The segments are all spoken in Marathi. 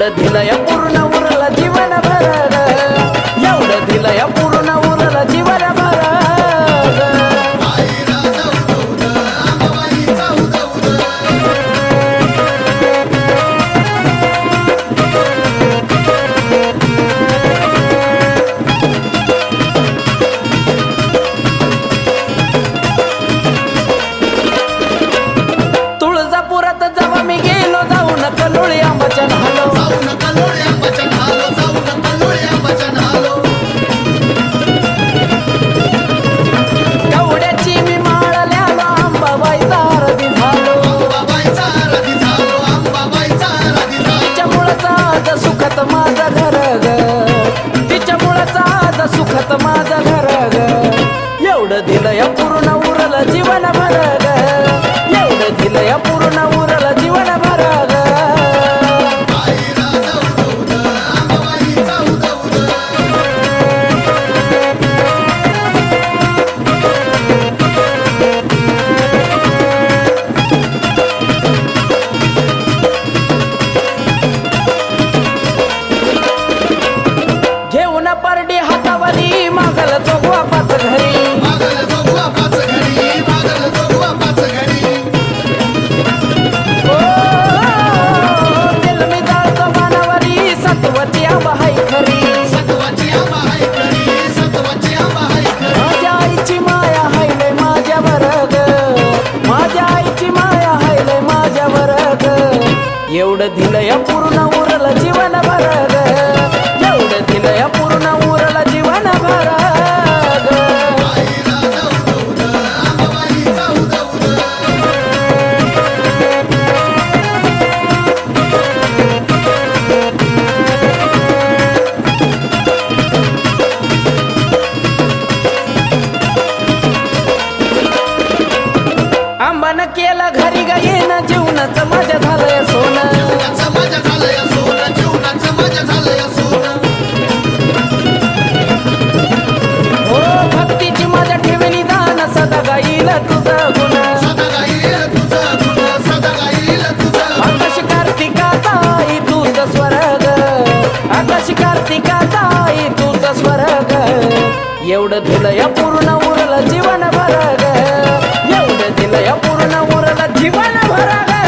एवढं दिलं या पूर्ण उरलं जीवन भर एवढं दिलं या पूर्ण उरलं जीवन भर तुळजापुरात जेव्हा मी गेलो जाऊन कलोळी आंबाच्या न्हालो कवड्याची मी माळल्यालो अंबाबाईचा आरती झालो तिच्यामुळंच आज सुखात माझं घर ग तिच्यामुळंच आज सुखात माझं घर ग एवढं दिलं या पूर्ण उरलं जीवन भर ग एवढं दिलं या पूर्ण उरलं जीवन भर ग घेऊन परडी हातावरी मागल जोगवा पाच घरी ओ, दिल मी जाळतो मानावरी सत्वची आंबा हाय खरी माझ्या आईची माया हायले माझ्यावर ग माझ्या आईची माया हायले माझ्यावर ग एवढं दिलं या पूर्ण उरलं जीवन भर ग एवढं दिलं या पूर्ण उरलं जीवन भर ग आंबानं केलं घरी गायीन जीवनाचं माझ्या झालंय सोनं हो भक्तीची माझ्या ठेवणी दान सदा गाईल तुझं गुण आकाश कार्तिकाचा आई तुझ स्वर्ग आकाश कार्तिकाचा आई तुझ स्वर्ग एवढं दिलं या पूर्ण उरलं जीवन भर ग एवढं दिलं या पूर्ण उरलं जीवन भर ग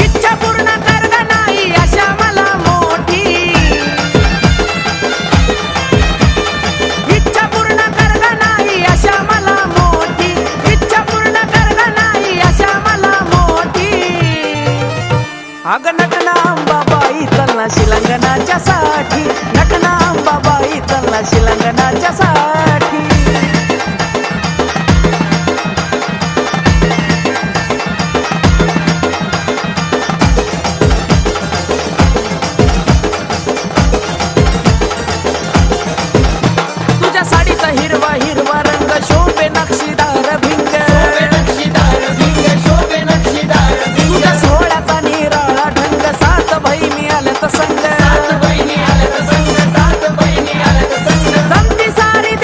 इच्छा पूर्ण कर ग नाही आशा मला मोठी इच्छा पूर्ण कर ग नाही आशा मला मोठी इच्छा पूर्ण कर ग नाही आशा मला मोठी अग नटना अंबाबाई चलना शिलंगणाच्या साठी नटना अंबाबाई चलना शिलंगणाच्या साठी तुझ्या साडीचा हिरवा हिरवा रंग शोभे नक्षीदार भिंग तुझ्या सोहळ्याचा निराळा ढंग सात बहिणी आल्यात संग जमती सारी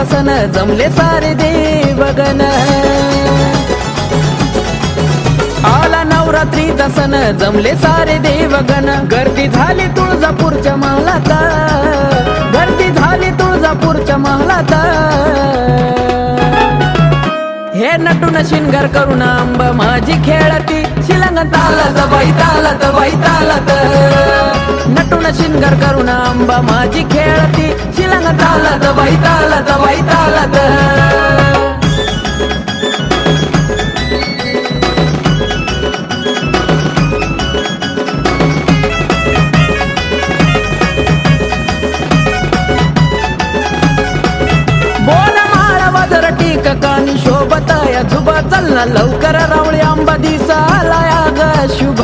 नवरात्रीचा सण जमले सारे देवगण आला नवरात्रीचा सण जमले सारे देवगण गर्दी झाली तुळजापूरच्या महालात गर्दी झाली तुळजापूरच्या महालात हे नटून शिंगार करून अंब माझी खेळती शिलंग तालत बाई तालत बाई तालत नटून शिंगार करून अंब माझी खेळती शिलंग तालत बाई तालत बाई तालत कानी शोभताया झुबा चलना लवकर रावळी आंबा दिसालाया ग शुभ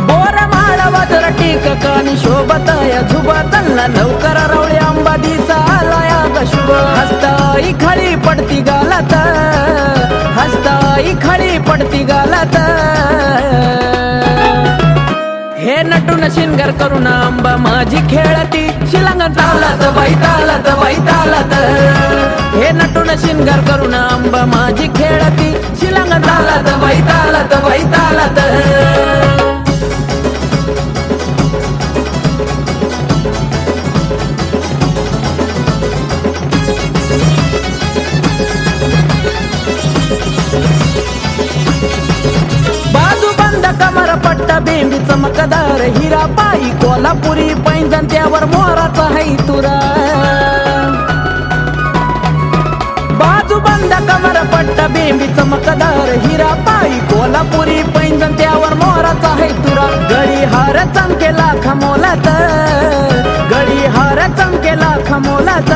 बोर माळा वाजर टीक कानी शोभताया झुबा चलना लवकर रावळी आंबा दिसालाया ग शुभ हस्ताई खळी पडती गालात हस्ताई खळी पडती गालात हे नटून शिंगार करून अंबा माझी खेळती शिलंग तालत बाई तालत बाई तालत हे नटून शिंगार करून अंबा माझी खेळती शिलंग तालत बाई तालत बाई तालत कमर पट्टा बेंबी चमकदार हिरा पायी कोल्हापुरी पैंजण त्यावर मोराचा है तुरा बाजू बंद कमर पट्टा बेंबी चमकदार हिरा पायी कोल्हापुरी पैंजण त्यावर मोराचा है तुरा गडी हार चमकेला खमोलात गडी हार चमकेला खमोलात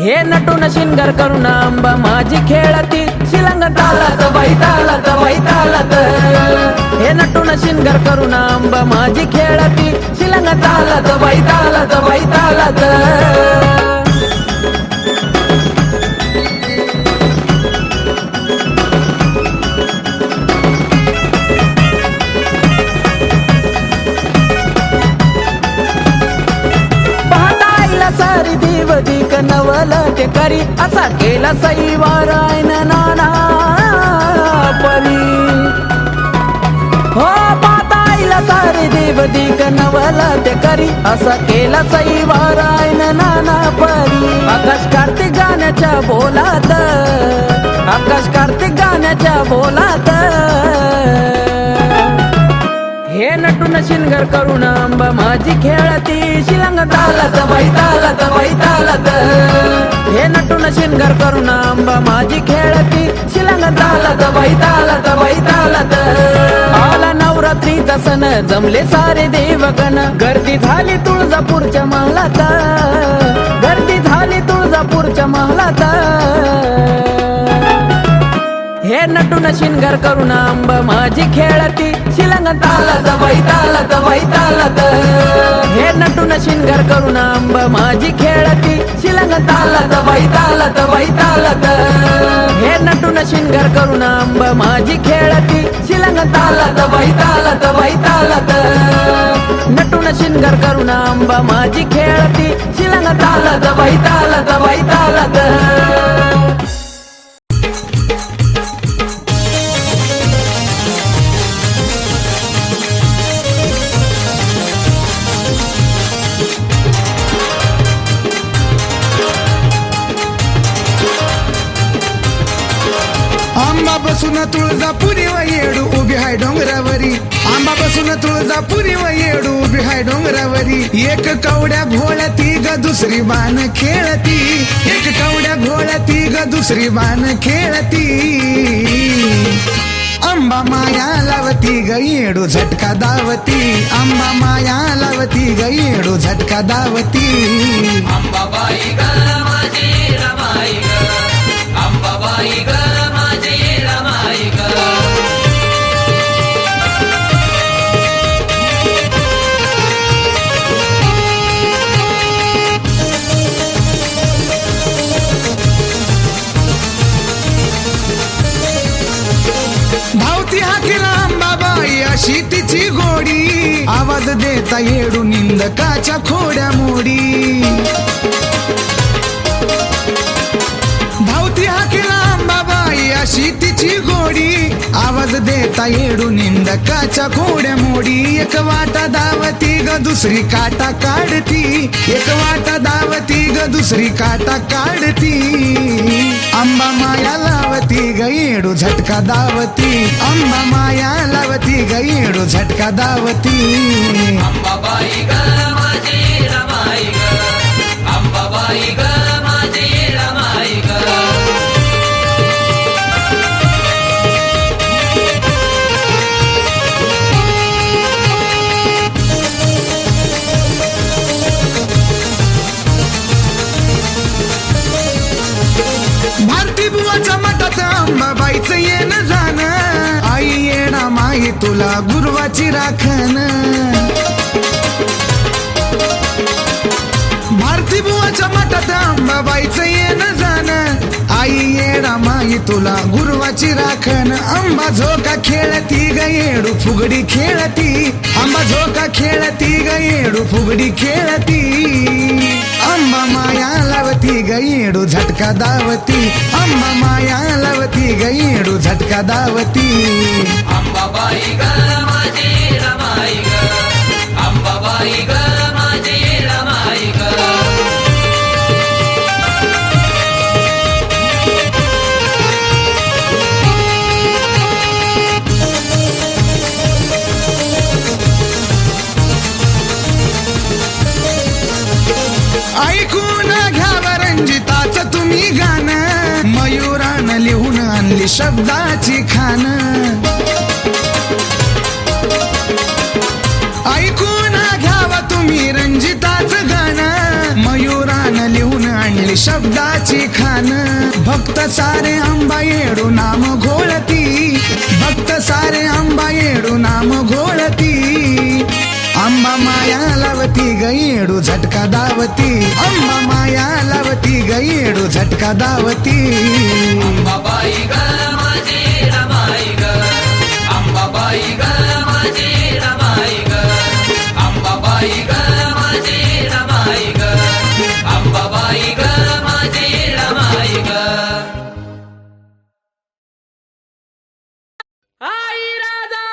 हे नटून शिंगार करून अंबा माझी खेळती शिलंग तालत बाई तालत बाई तालत हे नटून शिंगार करून अंबा माझी खेळती शिलंग तालत बाई तालत बाई तालत सारी देवदिक नवल ते करी असा केला सईवारायन नाना परी हो पाताईला सारी देवदिक नवल ते करी असा केला सईवारायन नाना परी आकाश कार्तिक गाण्याच्या बोलात आकाश कार्तिक गाण्याच्या बोलात हे नटून शिंगार करून अंबा माझी खेळती शिलंग तालत बाई तालत बाई तालत हे नटून शिंगार करून अंबा माझी खेळती शिलंग तालत बाई तालत बाई तालत आला नवरात्रीचा सण जमले सारे देवगण गर्दी झाली तुळजापूरच्या महालात गर्दी झाली तुळजापूरच्या महालात हे नटून शिंगार करून अंबा माझी खेळती शिलंग तालत बाई तालत बाई तालत हे नटून शिंगार करून अंबा माझी खेळती शिलंग तालत बाई तालत बाई तालत हे नटून शिंगार करून अंबा माझी खेळती शिलंग तालत बाई तालत बाई तालत नटून शिंगार करून अंबा माझी खेळती शिलंग तालत बाई तालत बाई तालत आंबा बसून तुळजापुरी व येडू उभी हाय डोंगरावरी आंबा बसून तुळजापुरी व येडू उभी हाय डोंगरावरी एक कवड्या घोळती ग दुसरी बाण खेळती एक कवड्या घोळती ग दुसरी बाण खेळती आंबा माया लावती ग येडू झटका दावती आंबा माया लावती ग येडू झटका दावती अंबाबाई ग माझी रमाई ग अंबाबाई ग माझी रमाई ग धावती हाकी अंबाबाई अशी तिची गोडी आवाज देता येडू निंद निंदकाच्या खोड्या मोडी धावती हाकेला अंबाबाई अशी तिची गोडी आवाज देता येडू निंदकाच्या खोड्या मोडी एक वाटा धावती ग दुसरी काटा काढती एक वाटा धावती ग दुसरी काटा काढती अंबा माया लावती ग येडू झटका धावती अंबा माया लावती ग येडू झटका धावती अंबाबाई ग माझी रमाई ग अंबाबाई ग माझी रमाई ग भारती बुवाच्या मठात अंबाबाईचं येणं जाणं आई येणा माई तुला गुरुवाची राखण भारती बुवाच्या मठात अंबाबाईचं येणं जाणं आई येणा माई तुला गुरुवाची राखण अंबा झोका खेळती ग येडू फुगडी खेळती अंबा झोका खेळती ग येडू फुगडी खेळती अंबा माया लावती ग येडू झटका धावती अंबा माया लावती ग येडू झटका धावती अंबाबाई ग माझी रमाई ग अंबाबाई ग माझी रमाई ग ऐकून घ्यावं रंजिताच तुम्ही गाणं मयुरानं लिहून आणली शब्दाची खान ऐकून घ्यावं तुम्ही रंजिताच गाणं मयुरानं लिहून आणली शब्दाची खान भक्त सारे अंबा येडू नाम घोळती भक्त सारे अंबा येडू नाम घोळती अंबा माया लावती ग येडू झटका धावती अंबा माया लावती ग येडू झटका धावती अंबाबाई ग माझी रमाई ग अंबाबाई ग माझी रमाई ग अंबाबाई ग माझी रमाई ग अंबाबाई ग माझी रमाई ग आई राजा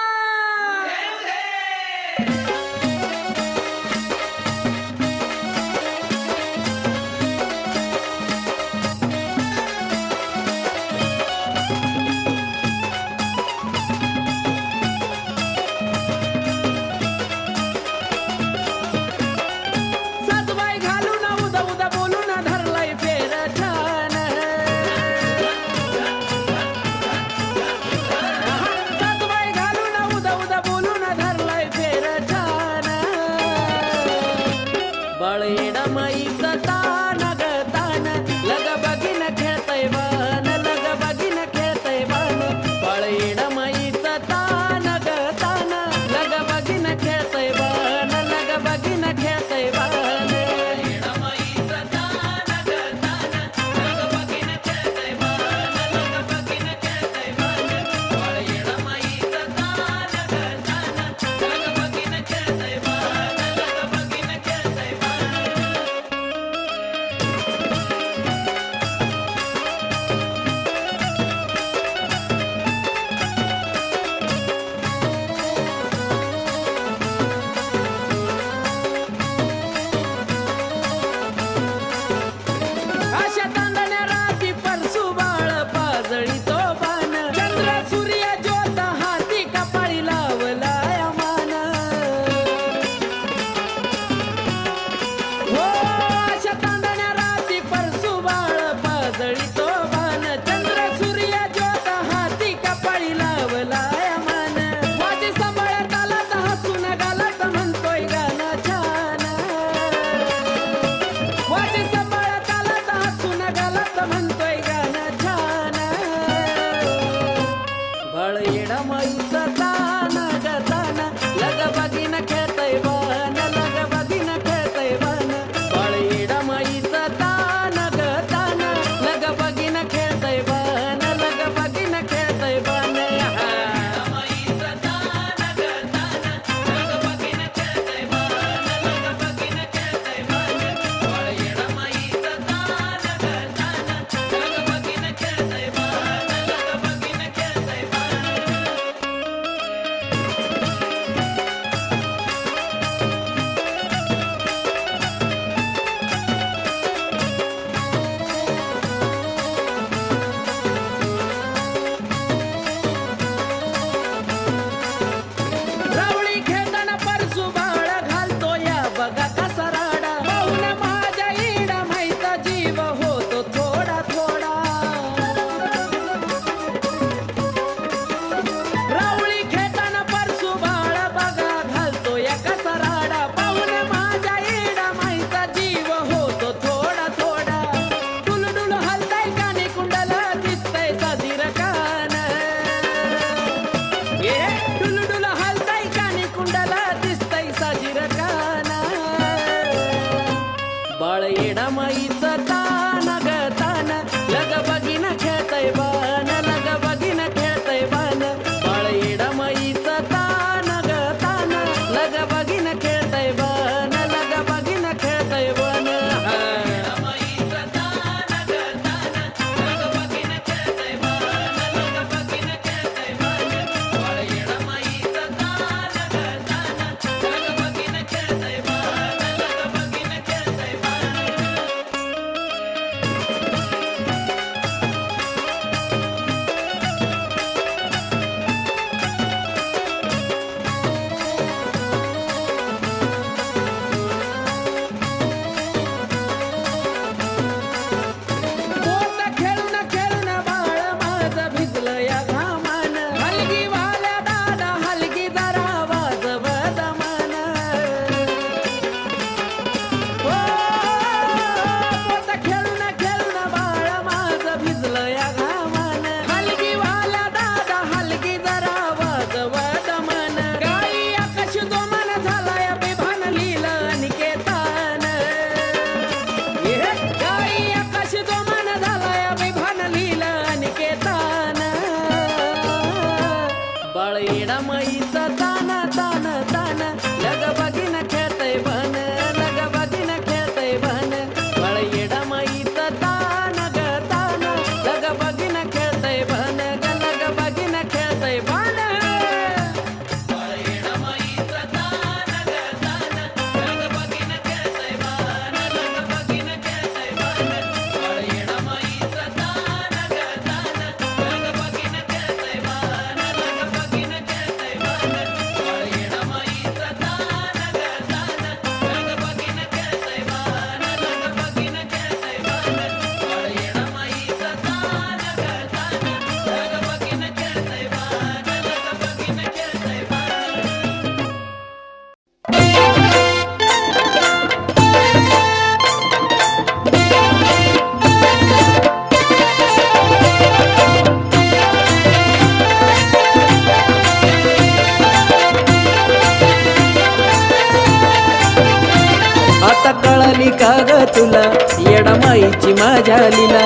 कळाली का ग तुला येडमाईची माझ्या लीला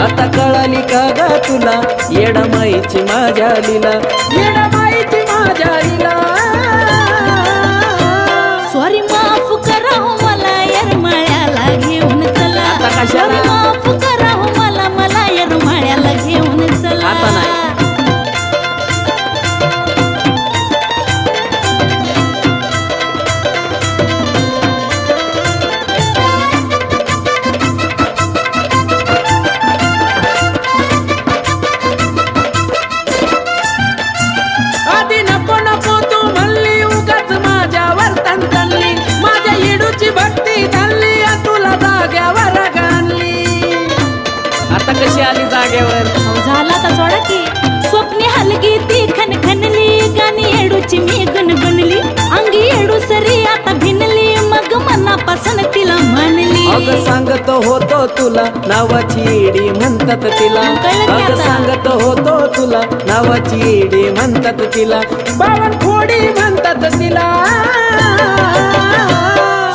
आता कळाली का ग तुला येडमाईची माझ्या लीला येडमाईची माझ्या लीला सॉरी माफ करा हो मला येरमाळ्याला घेऊन चला आता कशाला? Sorry, माफ करा हो मला येरमाळ्याला घेऊन चला आता नाही. आधी नको नको तू म्हणली उगाच माझ्यावर तणतणली माझ्या येडूची भक्ती झाली तुला जाग्यावर गाणली आता कशी आली जागेवर अहो, झाला तर सोडा की स्वप्ने हलगी ती खनखनली गाणी येडूची मी गुणगुणली अंगी येडू सरी आता भिनली मग मनापासून तिला म्हणली अग सांगतो होतो तुला नावाची येडी म्हणतात तिला कळलं की अग आता? सांगतो होतो तुला नावाची येडी म्हणतात तिला बावनखोडी म्हणतात तिला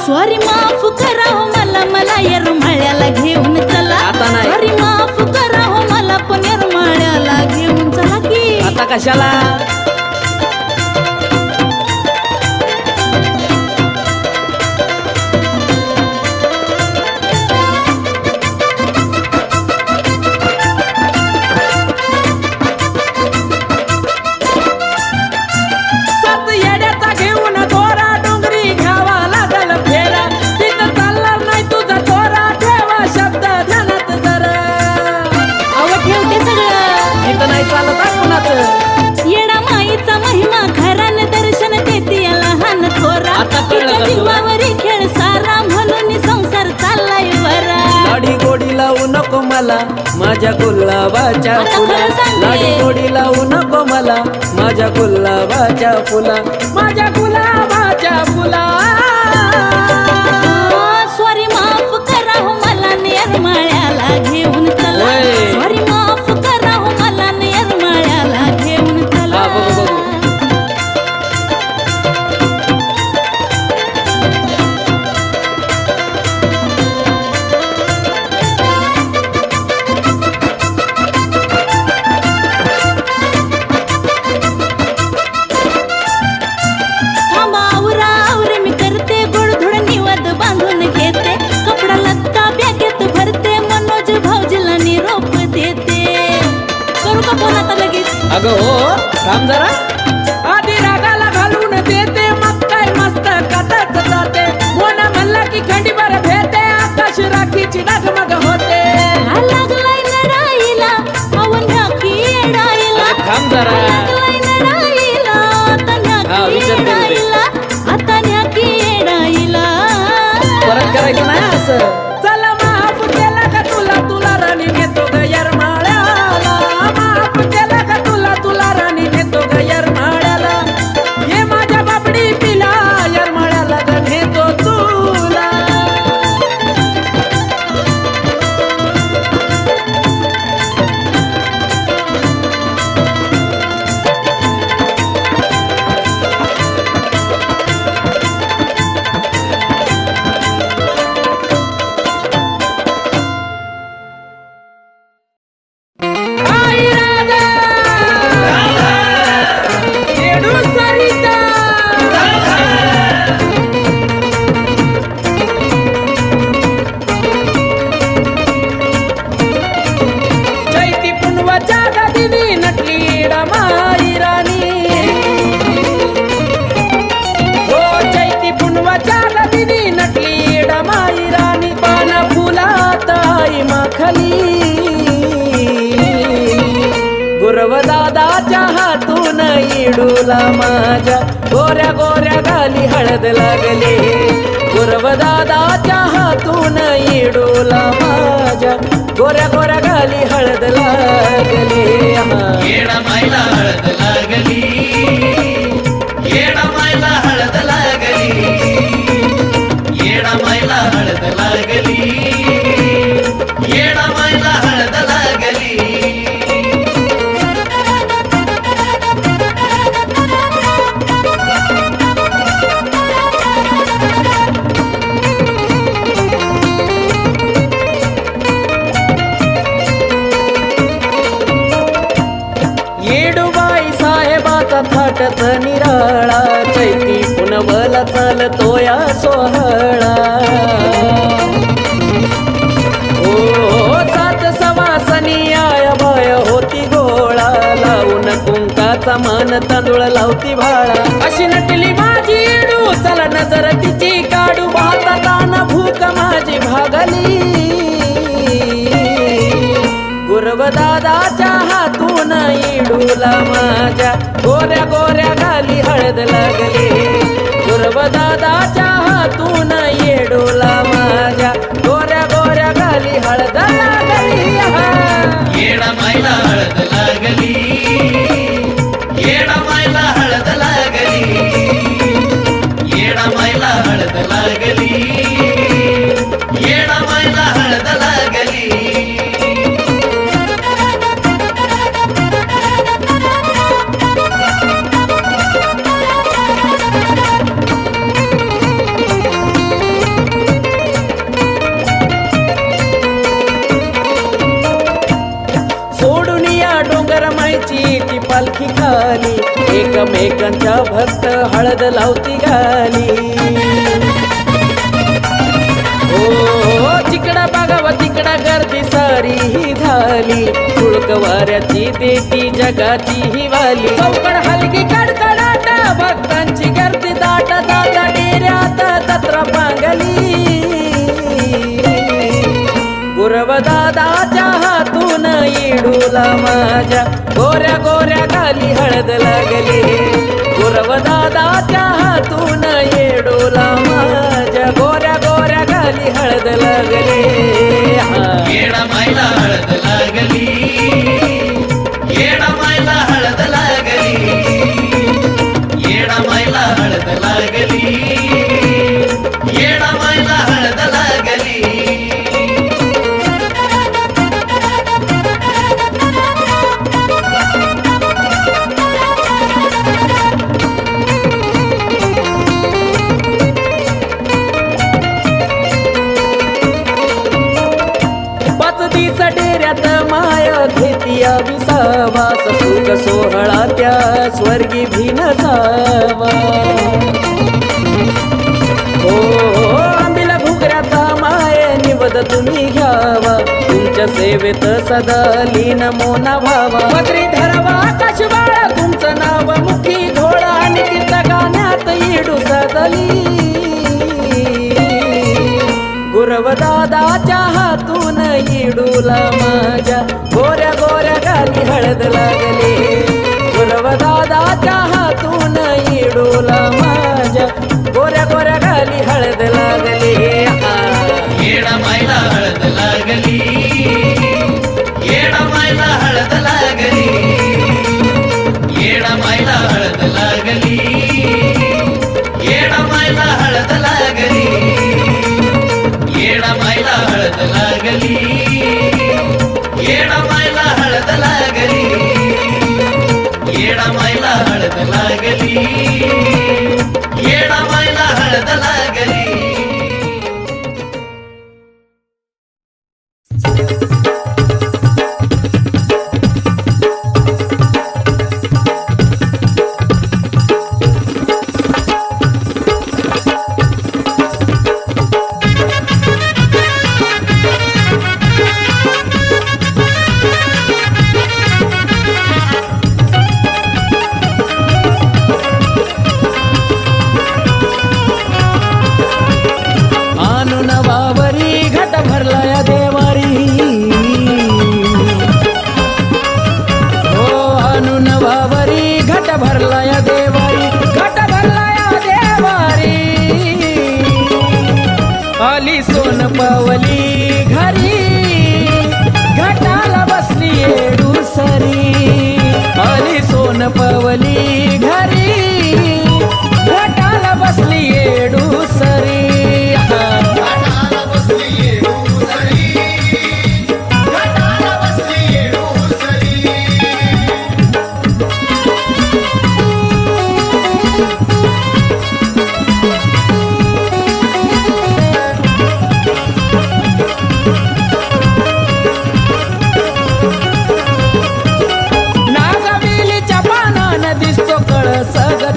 सॉरी माफ करा हो मला येरमाळ्याला घेऊन चला आता नाही. सॉरी माफ करा हो मला पण येरमाळ्याला घेऊन चला की आता कशाला सात येड्याचा घेऊन दोरा डोंगरी घ्यावा लागल फेरा तिथं चालणार नाही तुझा दोरा ठेवा शब्द ध्यानात जरा अहो ठेवते सगळं इथं नाही चालत हा कुणाचं येडा माईचा महिमा खरान दर्शन देते लहान थोरा आता कळलं का तिच्या तुला? जीवावरी खेळ सारा म्हणून संसार चाललाय बरा लाडी गोडी लावू नको मला माझ्या गुलाबाच्या आता फुला खरं सांगते. लाडी गोडी लावू नको मला माझ्या गुलाबाच्या फुला माझ्या गुलाबाच्या फुला सॉरी माफ करा हो मला येरमाळ्याला घेऊन चला होय. सॉरी माफ करा हो मला येरमाळ्याला घेऊन चला हा, बघू, बघू. थांबा आवरा आवरे मी करते गोडधोड निवद बांधून घेते कपडा लत्ता बॅगेत भरते मनोज भाऊजीला निरोप देते करू का फोन आता लगेच अगं हो थांब जरा आधी रागाला घालून देते मग काय मस्त कथाच जाते मोना म्हणला की खंडीभर भेटे आकाश राखीची डगमग होते हा लागलाय लढाईला अवन्या की येडाईला अगं थांब जरा. हा लागलाय लढाईला आता न्या हा, की विचार करू दे. येडाईला आता न्या की येडाईला परत करायचं नाही असं चला माफ केला का तुला राणी नेतो ग येरमाळ्याला माफ केला का तुला राणी नेतो ग येरमाळ्याला ये माझ्या बापडी पिला येरमाळ्याला ग नेतो तुला आई राजा येडू सरिता चैती पुनवाच्या गादीनी नटली रमाई राणी हो चैती पुनवाच्या गादीनी नटली रमाई राणी पाना फुलात आई माखली गुरवदादाच्या हातून इडूला माझ्या गोऱ्या गोऱ्या गाली हळद लागली गुरवदादाच्या हातून इडूला माझ्या गोऱ्या गोऱ्या गाली हळद लागली येडा मायला हळद लागली येडा मायला हळद लागली येडा मायला हळद लागली येडा मायला हळद लागली विठ्ठला चालतो या सोहळा ओ सात सवासनी आया बाय होती गोळा लावून कुंकाचा मान तांदूळ लावती भाळा अशी नटली माझी येडू चला नजर तिची काढू भाताताना भूक माझी भागली गुरवदादाच्या हातून येडूला माझ्या गोऱ्या गोऱ्या गाली हळद लागली गुरवदादाच्या हातून येडूला माझ्या गोऱ्या गोऱ्या गाली हळद लागली येडा मायला हळद लागली येडा मायला हळद लागली येडा मायला हळद लागली येडा मायला हळद लागली सोडून या डोंगर मायची ती पालखी खाली एकमेकांच्या भक्त हळद लावती गाली ओ तिकडा बघावा तिकडा गर्दी सारी ही झाली तुळक वाऱ्याची देती जगाची ही वाली चौकड हलकी कडकडाट भक्तांची गर्दी दाट जाता डेऱ्यात जत्रा पांगली गुरवदादाच्या हातून येडूला माझ्या गोऱ्या गोऱ्या गाली हळद लागली गुरवदादाच्या हातून येडूला माझ्या गोऱ्या गोऱ्या गाली हळद लागली येडा मायला हळद लागली येडा मायला हळद लागली येडा मायला हळद लागली येडा मायला हळद लागली डेऱ्यात माया घेतिया विसावास सुख सोहळा त्या स्वर्गी भिन जावा हो आंबिला घुगऱ्याचा माये निवद तुम्ही घ्यावा तुमच्या सेवेत सदा लीन मोना व्हावा पदरी धरावा आकाश बाळा तुमचं नाव मुखी घोळा आणि कीर्त गाण्यात येडू सजली गुरवदादाच्या हातून येडूला माझ्या गोऱ्या गोऱ्या गाली हळद लागली गुरवदादाच्या हातून येडूला माझ्या गोऱ्या गोऱ्या गाली हळद लागली येडा मायला हळद लागली येडा मायला हळद लागली येडा मायला हळद लागली येडा मायला हळद लागली येडा मायला हळद लागली येडा मायला हळद लागली येडा मायला हळद लागली येडा मायला हळद लागली पावली घरी घटाला बसली येडू सरी आली सोन पावली घरी घटाला बसली येडू सरी दिसतो कळस ग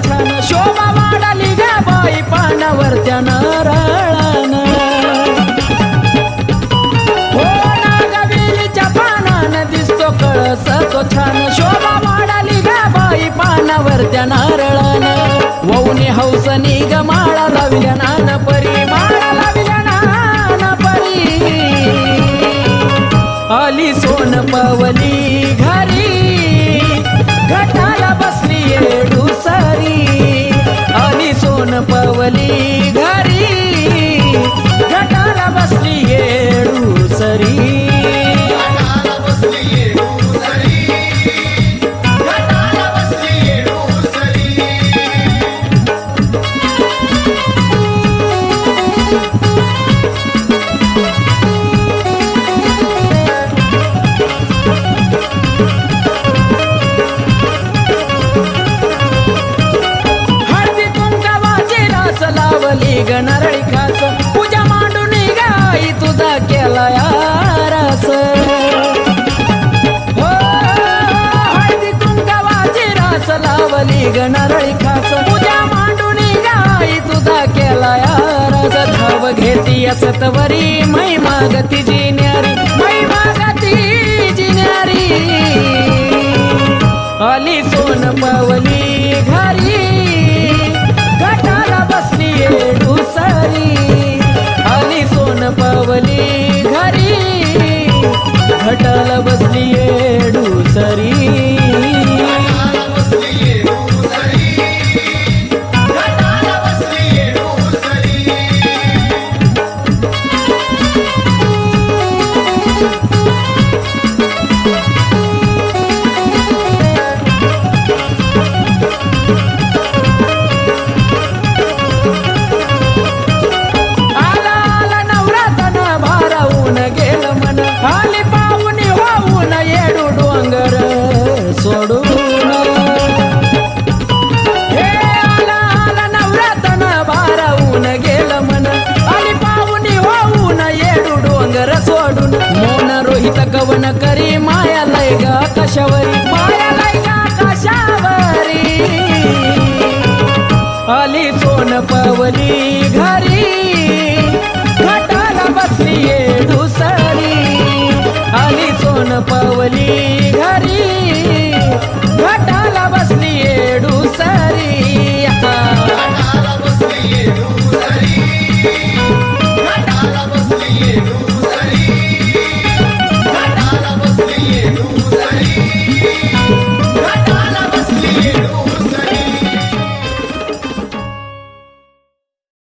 पवली घरी घटाला बसली येडूसरी आली सोन पवली घरी घटाला बसली येडूसरी लावली ग नारळी खास पूजा मांडून गाई तुझा केला रस हो हळदी कुंकावाची रास लावली ग नारळी खास पूजा मांडून गाई तुझा केला रस धाव घेती असतवरी मै मागती जिन्यारी मै मागती जिन्यारी आली सोन पवली घरी घटाला बसली येडूसरी आली सोन पवली घरी घटाला बसली येडूसरी आली पाहुणी वाहून येडू डोंगर सोडून हे आला आला नवरातन भारावून गेलं मन आली पाहुणी वाहून येडू डोंगर सोडून मोन रोहित कवन करी माया लय ग आकाशावरी माया लय ग आकाशावरी आली सोन पवली घरी घटाला बसली येडूसरी आली सोन पवली घरी